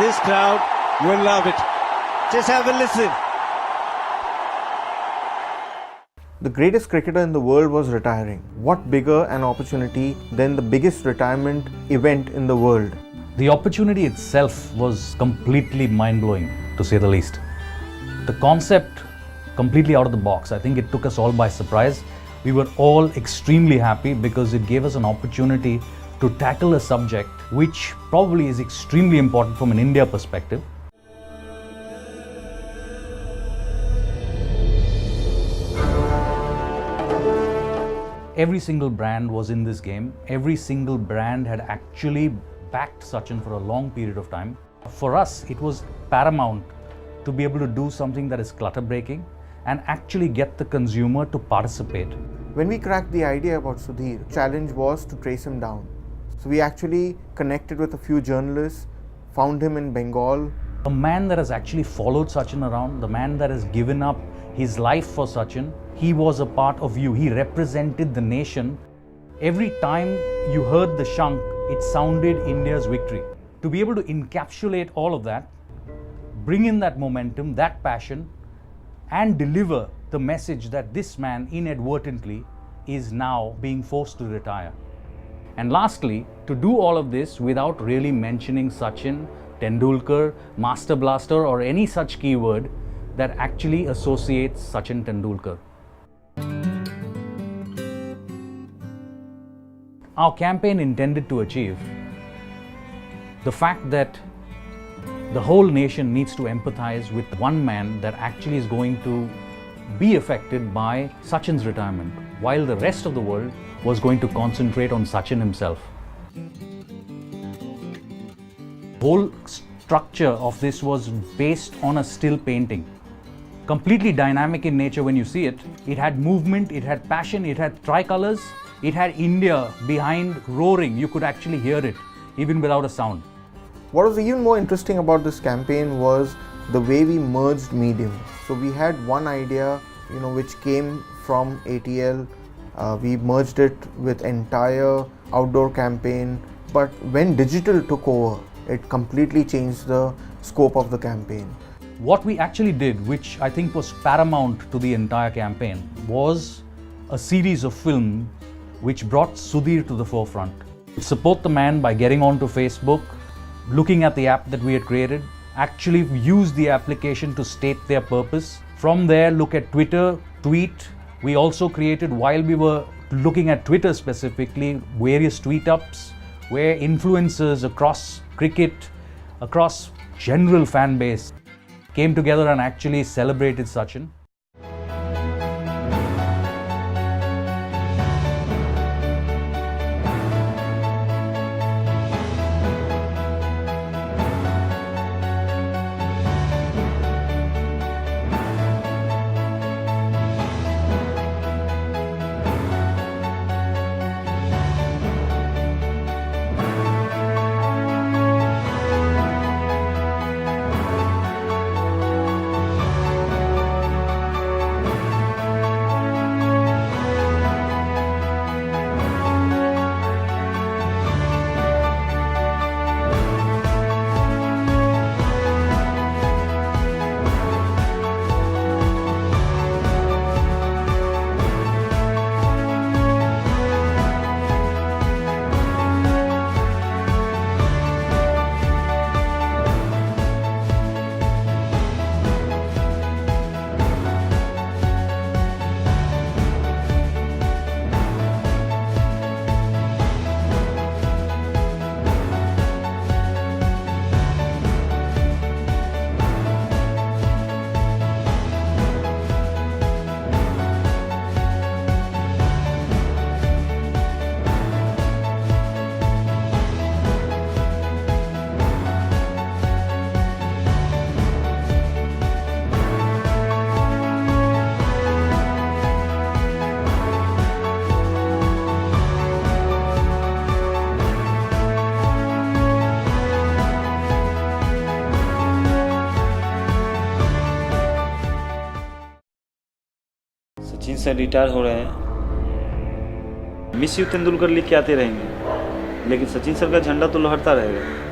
This crowd will love it. Just have a listen. The greatest cricketer in the world was retiring. What bigger an opportunity than the biggest retirement event in the world? The opportunity itself was completely mind-blowing, to say the least. The concept, completely out of the box. I think it took us all by surprise. We were all extremely happy because it gave us an opportunity to tackle a subject which probably is extremely important from an India perspective. Every single brand was in this game. Every single brand had actually backed Sachin for a long period of time. For us, it was paramount to be able to do something that is clutter-breaking and actually get the consumer to participate. When we cracked the idea about Sudhir, the challenge was to trace him down. So we actually connected with a few journalists, found him in Bengal. A man that has actually followed Sachin around, the man that has given up his life for Sachin, he was a part of you. He represented the nation. Every time you heard the shank, it sounded India's victory. To be able to encapsulate all of that, bring in that momentum, that passion, and deliver the message that this man inadvertently is now being forced to retire. And lastly, to do all of this without really mentioning Sachin, Tendulkar, Master Blaster, or any such keyword that actually associates Sachin Tendulkar. Our campaign intended to achieve the fact that the whole nation needs to empathize with one man that actually is going to be affected by Sachin's retirement, while the rest of the world was going to concentrate on Sachin himself. The whole structure of this was based on a still painting. Completely dynamic in nature when you see it. It had movement, it had passion, it had tricolors, it had India behind roaring. You could actually hear it, even without a sound. What was even more interesting about this campaign was the way we merged mediums. So we had one idea, which came from ATL. We merged it with entire outdoor campaign. But when digital took over, it completely changed the scope of the campaign. What we actually did, which I think was paramount to the entire campaign, was a series of films which brought Sudhir to the forefront. Support the man by getting onto Facebook, looking at the app that we had created, actually use the application to state their purpose. From there, look at Twitter, tweet. We also created, while we were looking at Twitter specifically, various tweet ups where influencers across cricket, across general fan base came together and actually celebrated Sachin. Sachin sir retire हो रहे हैं, miss you Tendulkar लिख के आते रहेंगे, लेकिन Sachin sir का झंडा तो लहरता रहेगा।